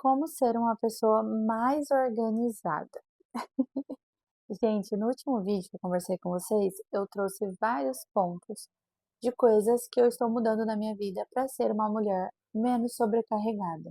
como ser uma pessoa mais organizada. Gente, no último vídeo que eu conversei com vocês, eu trouxe vários pontos de coisas que eu estou mudando na minha vida para ser uma mulher menos sobrecarregada.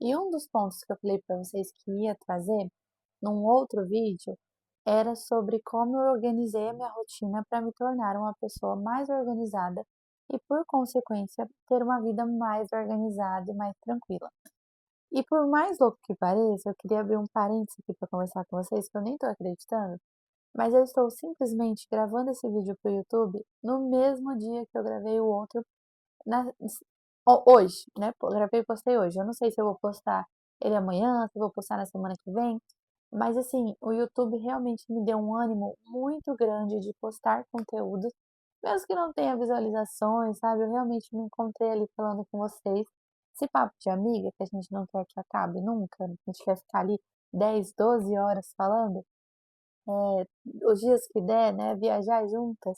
E um dos pontos que eu falei para vocês que ia trazer num outro vídeo era sobre como eu organizei a minha rotina para me tornar uma pessoa mais organizada e, por consequência, ter uma vida mais organizada e mais tranquila. E por mais louco que pareça, eu queria abrir um parênteses aqui para conversar com vocês, que eu nem tô acreditando, mas eu estou simplesmente gravando esse vídeo para o YouTube no mesmo dia que eu gravei o outro, na, hoje, né? Gravei e postei hoje. Eu não sei se eu vou postar ele amanhã, se eu vou postar na semana que vem, mas assim, o YouTube realmente me deu um ânimo muito grande de postar conteúdo, mesmo que não tenha visualizações, sabe? Eu realmente me encontrei ali falando com vocês. Esse papo de amiga que a gente não quer que acabe nunca, a gente quer ficar ali 10, 12 horas falando, os dias que der, né, viajar juntas.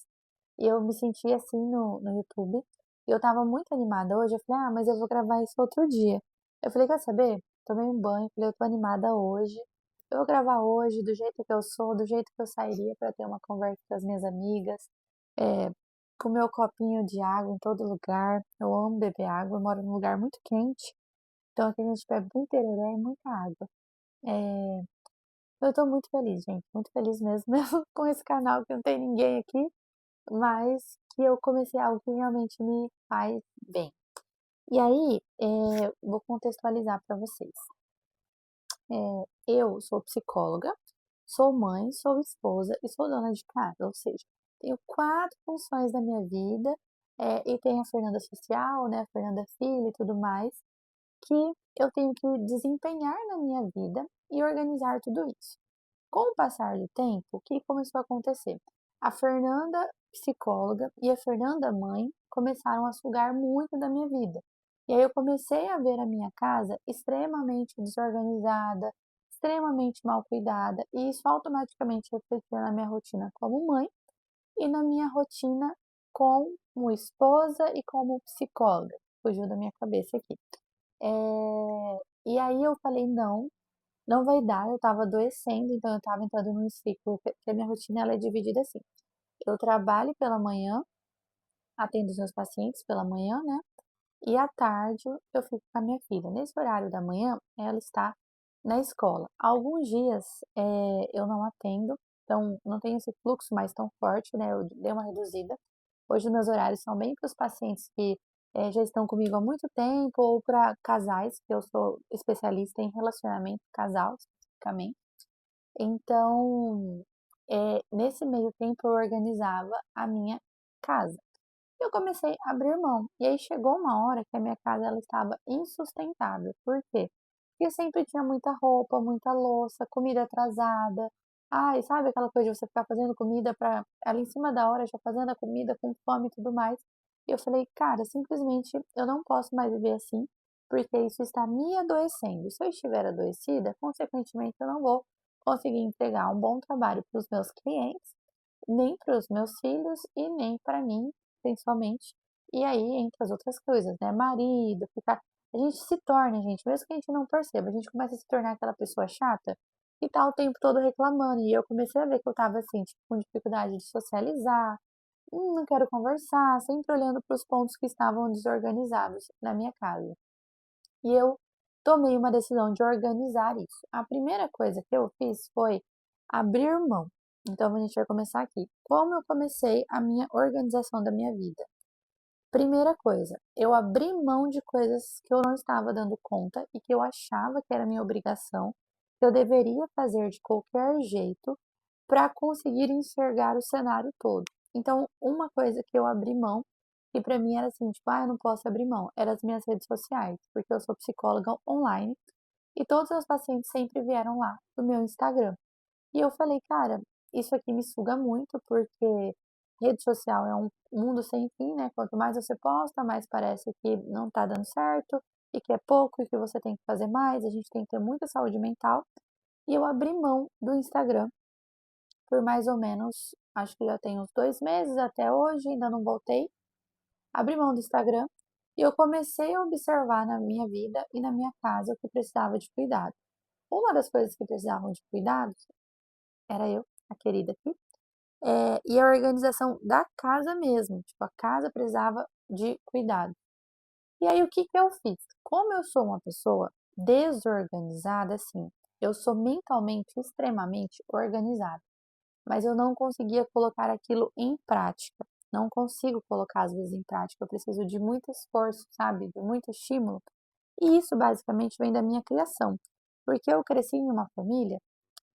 E eu me senti assim no YouTube. E eu estava muito animada hoje. Eu falei, ah, mas eu vou gravar isso outro dia. Eu falei, quer saber? Tomei um banho, falei, eu tô animada hoje. Eu vou gravar hoje do jeito que eu sou, do jeito que eu sairia para ter uma conversa com as minhas amigas, é, com meu copinho de água em todo lugar. Eu amo beber água, eu moro num lugar muito quente, então aqui a gente bebe muito tereré e muita água. É, eu tô muito feliz, gente, muito feliz mesmo, mesmo com esse canal que não tem ninguém aqui, mas que eu comecei algo que realmente me faz bem. E aí, vou contextualizar para vocês. Eu sou psicóloga, sou mãe, sou esposa e sou dona de casa, ou seja, tenho 4 funções da minha vida, e tenho a Fernanda social, né, a Fernanda filha e tudo mais, que eu tenho que desempenhar na minha vida e organizar tudo isso. Com o passar do tempo, o que começou a acontecer? A Fernanda psicóloga e a Fernanda mãe começaram a sugar muito da minha vida. E aí eu comecei a ver a minha casa extremamente desorganizada, extremamente mal cuidada, e isso automaticamente refletia na minha rotina como mãe e na minha rotina como esposa e como psicóloga. Fugiu da minha cabeça aqui. E aí eu falei, não, não vai dar, eu estava adoecendo, então eu estava entrando num ciclo, que a minha rotina ela é dividida assim. Eu trabalho pela manhã, atendo os meus pacientes pela manhã, né? E à tarde eu fico com a minha filha. Nesse horário da manhã, ela está na escola. Alguns dias eu não atendo, então não tenho esse fluxo mais tão forte, né? Eu dei uma reduzida. Hoje meus horários são bem para os pacientes que já estão comigo há muito tempo ou para casais, que eu sou especialista em relacionamento casal, especificamente. Então, nesse meio tempo eu organizava a minha casa. Eu comecei a abrir mão. E aí chegou uma hora que a minha casa ela estava insustentável. Por quê? Porque sempre tinha muita roupa, muita louça, comida atrasada. Ai, sabe aquela coisa de você ficar fazendo comida para ela em cima da hora, já fazendo a comida com fome e tudo mais. E eu falei, cara, simplesmente eu não posso mais viver assim, porque isso está me adoecendo. Se eu estiver adoecida, consequentemente eu não vou conseguir entregar um bom trabalho para os meus clientes, nem para os meus filhos e nem para mim, principalmente. E aí, entre as outras coisas, né? Marido, ficar. A gente se torna, gente, mesmo que a gente não perceba, a gente começa a se tornar aquela pessoa chata que tá o tempo todo reclamando. E eu comecei a ver que eu tava assim, tipo, com dificuldade de socializar, não quero conversar, sempre olhando para os pontos que estavam desorganizados na minha casa. E eu tomei uma decisão de organizar isso. A primeira coisa que eu fiz foi abrir mão. Então a gente vai começar aqui. Como eu comecei a minha organização da minha vida? Primeira coisa, eu abri mão de coisas que eu não estava dando conta e que eu achava que era minha obrigação, que eu deveria fazer de qualquer jeito para conseguir enxergar o cenário todo. Então, uma coisa que eu abri mão, que para mim era assim, tipo, ah, eu não posso abrir mão, eram as minhas redes sociais, porque eu sou psicóloga online e todos os meus pacientes sempre vieram lá no meu Instagram. E eu falei, cara, isso aqui me suga muito, porque rede social é um mundo sem fim, né? Quanto mais você posta, mais parece que não tá dando certo, e que é pouco, e que você tem que fazer mais, a gente tem que ter muita saúde mental. E eu abri mão do Instagram por mais ou menos, acho que já tem uns 2 meses até hoje, ainda não voltei. Abri mão do Instagram E eu comecei a observar na minha vida e na minha casa o que precisava de cuidado. Uma das coisas que precisavam de cuidados era eu, a querida aqui, e a organização da casa mesmo, tipo, a casa precisava de cuidado. E aí o que que eu fiz? Como eu sou uma pessoa desorganizada, assim, eu sou mentalmente extremamente organizada, mas eu não conseguia colocar aquilo em prática. Não consigo colocar às vezes em prática, eu preciso de muito esforço, sabe? De muito estímulo. E isso basicamente vem da minha criação, porque eu cresci em uma família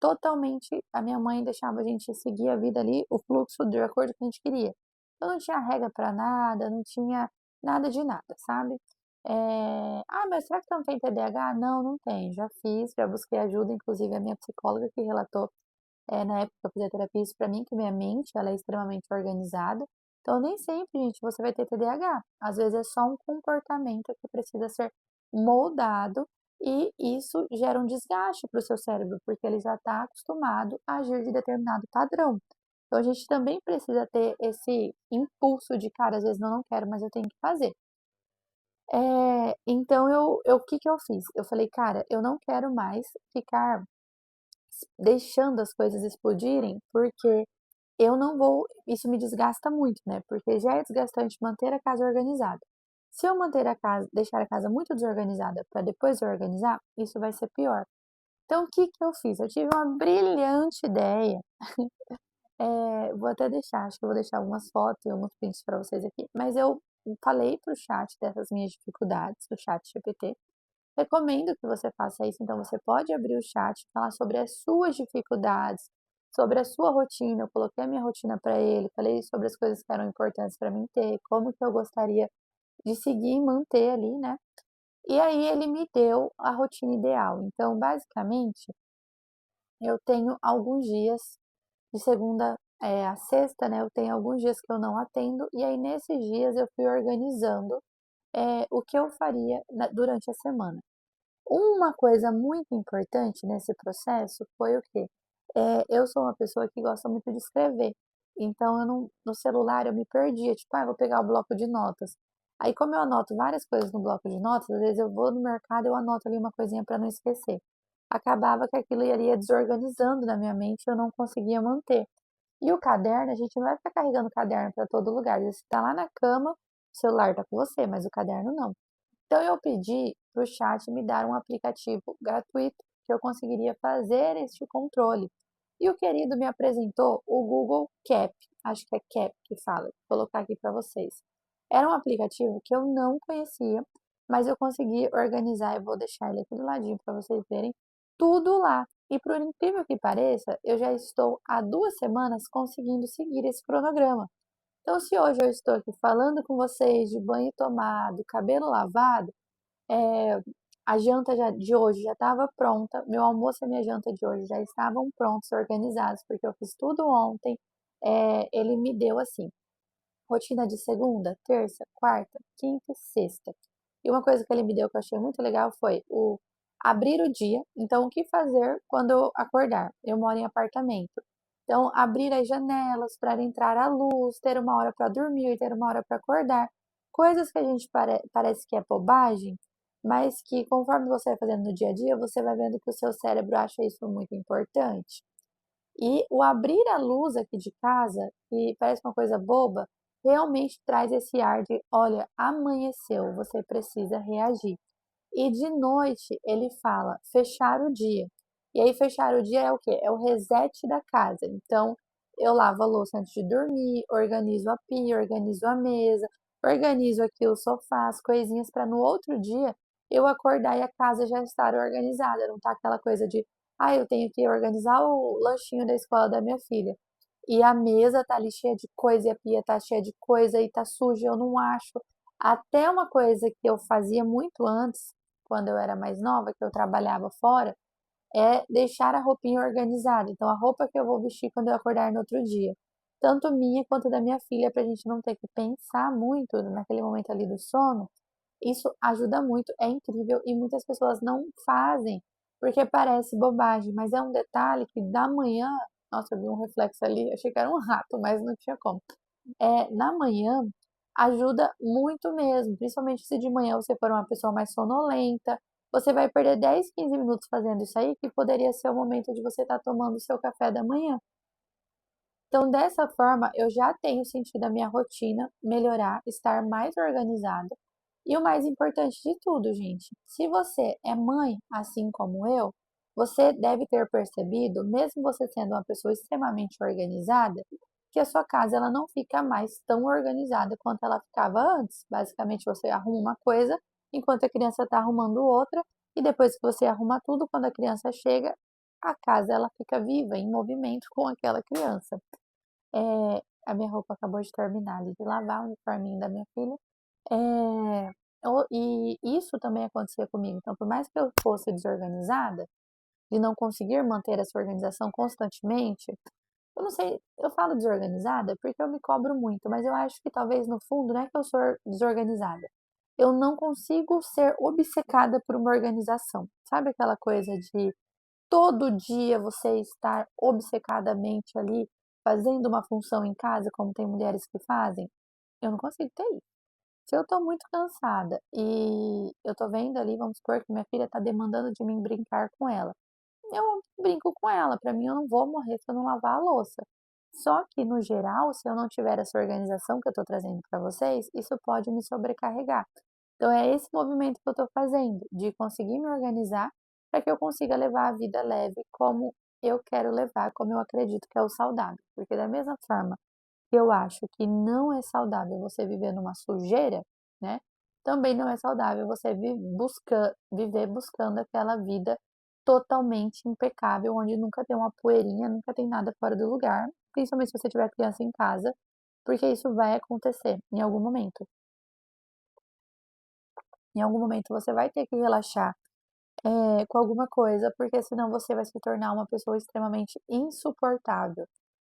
totalmente, a minha mãe deixava a gente seguir a vida ali, o fluxo de acordo com a gente queria. Eu não tinha regra para nada, não tinha nada de nada, sabe. "Ah, mas será que tu não tem TDAH?" "Não, não tenho, já fiz, já busquei ajuda", inclusive a minha psicóloga que relatou, na época que eu fazia terapia, isso pra mim, que minha mente, ela é extremamente organizada, então nem sempre, gente, você vai ter TDAH, às vezes é só um comportamento que precisa ser moldado e isso gera um desgaste para o seu cérebro, porque ele já está acostumado a agir de determinado padrão. Então a gente também precisa ter esse impulso de: "Cara, às vezes eu não quero, mas eu tenho que fazer". Então eu o que que eu fiz? Eu falei: "Cara, eu não quero mais ficar deixando as coisas explodirem, porque eu não vou isso me desgasta muito, né, porque já é desgastante manter a casa organizada. Se eu manter a casa deixar a casa muito desorganizada para depois organizar, isso vai ser pior. Então o que que eu fiz? Eu tive uma brilhante ideia, vou até deixar, acho que eu vou deixar algumas fotos e alguns prints para vocês aqui, mas eu falei para o chat dessas minhas dificuldades, do chat ChatGPT. Recomendo que você faça isso, então você pode abrir o chat, falar sobre as suas dificuldades, sobre a sua rotina. Eu coloquei a minha rotina para ele, falei sobre as coisas que eram importantes para mim ter, como que eu gostaria de seguir e manter ali, né? E aí ele me deu a rotina ideal. Então, basicamente, eu tenho alguns dias de segunda, a sexta, né? Eu tenho alguns dias que eu não atendo, e aí nesses dias eu fui organizando, o que eu faria durante a semana. Uma coisa muito importante nesse processo foi o quê? Eu sou uma pessoa que gosta muito de escrever, então eu não no celular eu me perdia, tipo: "Ah, vou pegar o bloco de notas". Aí como eu anoto várias coisas no bloco de notas, às vezes eu vou no mercado, eu anoto ali uma coisinha para não esquecer. Acabava que aquilo iria desorganizando na minha mente, eu não conseguia manter. E o caderno, a gente não vai ficar carregando o caderno para todo lugar, às vezes você tá lá na cama, o celular tá com você, mas o caderno não. Então eu pedi para o chat me dar um aplicativo gratuito que eu conseguiria fazer este controle. E o querido me apresentou o Google Keep, acho que é Keep que fala, vou colocar aqui para vocês. Era um aplicativo que eu não conhecia, mas eu consegui organizar, eu vou deixar ele aqui do ladinho para vocês verem, tudo lá. E por incrível que pareça, eu já estou há 2 semanas conseguindo seguir esse cronograma. Então, se hoje eu estou aqui falando com vocês de banho tomado, cabelo lavado, eh, a janta já de hoje já estava pronta, meu almoço e minha janta de hoje já estavam prontos, organizados, porque eu fiz tudo ontem. Ele me deu assim, rotina de segunda, terça, quarta, quinta e sexta. E uma coisa que ele me deu que eu achei muito legal foi o abrir o dia. Então, o que fazer quando eu acordar? Eu moro em apartamento. Então, abrir as janelas para entrar a luz, ter uma hora para dormir, ter uma hora para acordar. Coisas que a gente parece que é bobagem, mas que conforme você vai fazendo no dia a dia, você vai vendo que o seu cérebro acha isso muito importante. E o abrir a luz aqui de casa, que parece uma coisa boba, realmente traz esse ar de: "Olha, amanheceu, você precisa reagir". E de noite ele fala: "Fechar o dia". E aí fechar o dia é o quê? É o reset da casa. Então, eu lavo a louça antes de dormir, organizo a pia, organizo a mesa, organizo aqui o sofá, as coisinhas para no outro dia eu acordar e a casa já estar organizada, não tá aquela coisa de: "Ah, eu tenho que organizar o lanchinho da escola da minha filha". E a mesa tá ali cheia de coisa e a pia tá cheia de coisa e tá suja, eu não acho. Até uma coisa que eu fazia muito antes, quando eu era mais nova, que eu trabalhava fora, é deixar a roupinha organizada. Então, a roupa que eu vou vestir quando eu acordar no outro dia, tanto minha quanto da minha filha, para a gente não ter que pensar muito naquele momento ali do sono, isso ajuda muito, é incrível e muitas pessoas não fazem, porque parece bobagem, mas é um detalhe que da manhã, nossa, eu vi um reflexo ali, achei que era um rato, mas não tinha como. Na manhã ajuda muito mesmo, principalmente se de manhã você for uma pessoa mais sonolenta, você vai perder 10, 15 minutos fazendo isso aí, que poderia ser o momento de você estar tomando o seu café da manhã. Então, dessa forma, eu já tenho sentido a minha rotina melhorar, estar mais organizada. E o mais importante de tudo, gente, se você é mãe, assim como eu, você deve ter percebido, mesmo você sendo uma pessoa extremamente organizada, que a sua casa ela não fica mais tão organizada quanto ela ficava antes. Basicamente, você arruma uma coisa enquanto a criança está arrumando outra, e depois que você arruma tudo, quando a criança chega, a casa ela fica viva, em movimento com aquela criança. A minha roupa acabou de terminar ali de lavar, o uniforminho da minha filha. E isso também acontecia comigo. Então, por mais que eu fosse desorganizada, de não conseguir manter essa organização constantemente, eu não sei, eu falo desorganizada porque eu me cobro muito, mas eu acho que talvez no fundo não é que eu sou desorganizada. Eu não consigo ser obcecada por uma organização. Sabe aquela coisa de todo dia você estar obcecadamente ali fazendo uma função em casa, como tem mulheres que fazem? Eu não consigo ter isso. Se eu tô muito cansada e eu tô vendo ali, vamos supor que minha filha tá demandando de mim brincar com ela. Eu brinco com ela, pra mim eu não vou morrer se eu não lavar a louça. Só que no geral, se eu não tiver essa organização que eu tô trazendo pra vocês, isso pode me sobrecarregar. Então é esse movimento que eu tô fazendo, de conseguir me organizar para que eu consiga levar a vida leve como eu quero levar, como eu acredito que é o saudável. Porque da mesma forma eu acho que não é saudável você viver numa sujeira, né? Também não é saudável você viver buscando aquela vida totalmente impecável, onde nunca tem uma poeirinha, nunca tem nada fora do lugar, principalmente se você tiver criança em casa, porque isso vai acontecer em algum momento. Em algum momento você vai ter que relaxar com alguma coisa, porque senão você vai se tornar uma pessoa extremamente insuportável.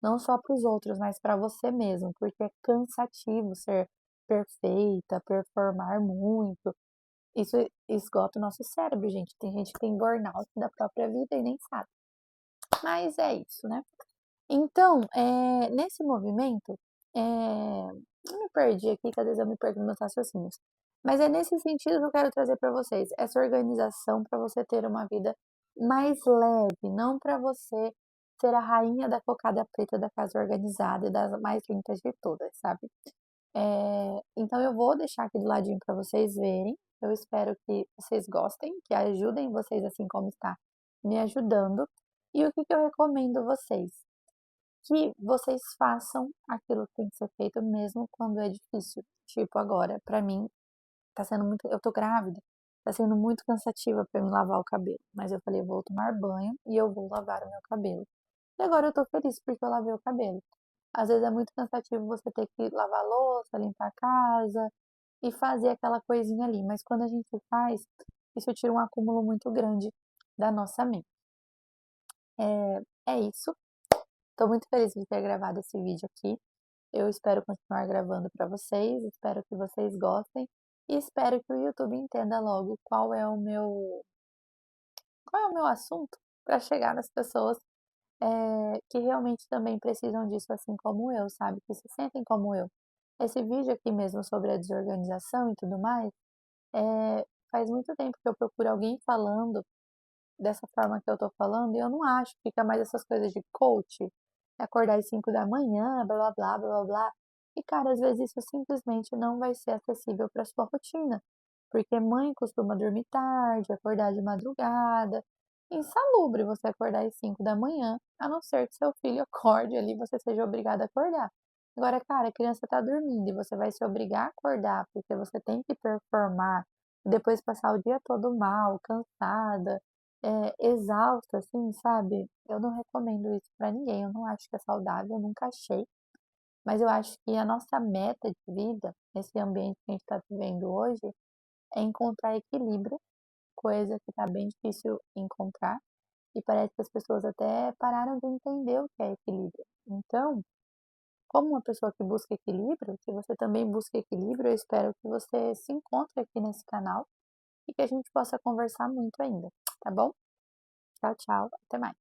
Não só para os outros, mas para você mesmo, porque é cansativo ser perfeita, performar muito. Isso esgota o nosso cérebro, gente. Tem gente que tem burnout da própria vida e nem sabe. Mas é isso, né? Então, nesse movimento, eu me perdi aqui, que às vezes eu me perco nos meus raciocínios. Mas é nesse sentido que eu quero trazer para vocês essa organização para você ter uma vida mais leve, não para você ser a rainha da cocada preta da casa organizada e das mais limpas de todas, sabe? Então eu vou deixar aqui do ladinho para vocês verem. Eu espero que vocês gostem, que ajudem vocês assim como está me ajudando. E o que que eu recomendo vocês? Que vocês façam aquilo que tem que ser feito mesmo quando é difícil. Tipo agora, pra mim, tá sendo muito eu tô grávida, tá sendo muito cansativa pra mim lavar o cabelo, mas eu falei: "Eu vou tomar banho e eu vou lavar o meu cabelo". E agora eu tô feliz porque eu lavei o cabelo. Às vezes é muito cansativo você ter que lavar a louça, limpar a casa e fazer aquela coisinha ali, mas quando a gente faz, isso tira um acúmulo muito grande da nossa mente. É isso. Tô muito feliz de ter gravado esse vídeo aqui. Eu espero continuar gravando para vocês, espero que vocês gostem e espero que o YouTube entenda logo qual é o meu assunto para chegar nas pessoas que realmente também precisam disso, assim como eu, sabe? Que se sentem como eu. Esse vídeo aqui mesmo sobre a desorganização e tudo mais, faz muito tempo que eu procuro alguém falando dessa forma que eu tô falando, e eu não acho, fica mais essas coisas de coach, acordar às 5 da manhã, blá blá blá blá blá. E cara, às vezes isso simplesmente não vai ser acessível para sua rotina, porque mãe costuma dormir tarde, acordar de madrugada. Insalubre você acordar às 5 da manhã, a não ser que seu filho acorde ali, e você seja obrigado a acordar. Agora, cara, a criança tá dormindo e você vai se obrigar a acordar porque você tem que performar, e depois passar o dia todo mal, cansada, exausta, assim, sabe? Eu não recomendo isso pra ninguém. Eu não acho que é saudável, eu nunca achei. Mas eu acho que a nossa meta de vida, nesse ambiente que a gente está vivendo hoje, é encontrar equilíbrio, coisa que está bem difícil encontrar. E parece que as pessoas até pararam de entender o que é equilíbrio. Então, como uma pessoa que busca equilíbrio, se você também busca equilíbrio, eu espero que você se encontre aqui nesse canal e que a gente possa conversar muito ainda, tá bom? Tchau, tchau, até mais.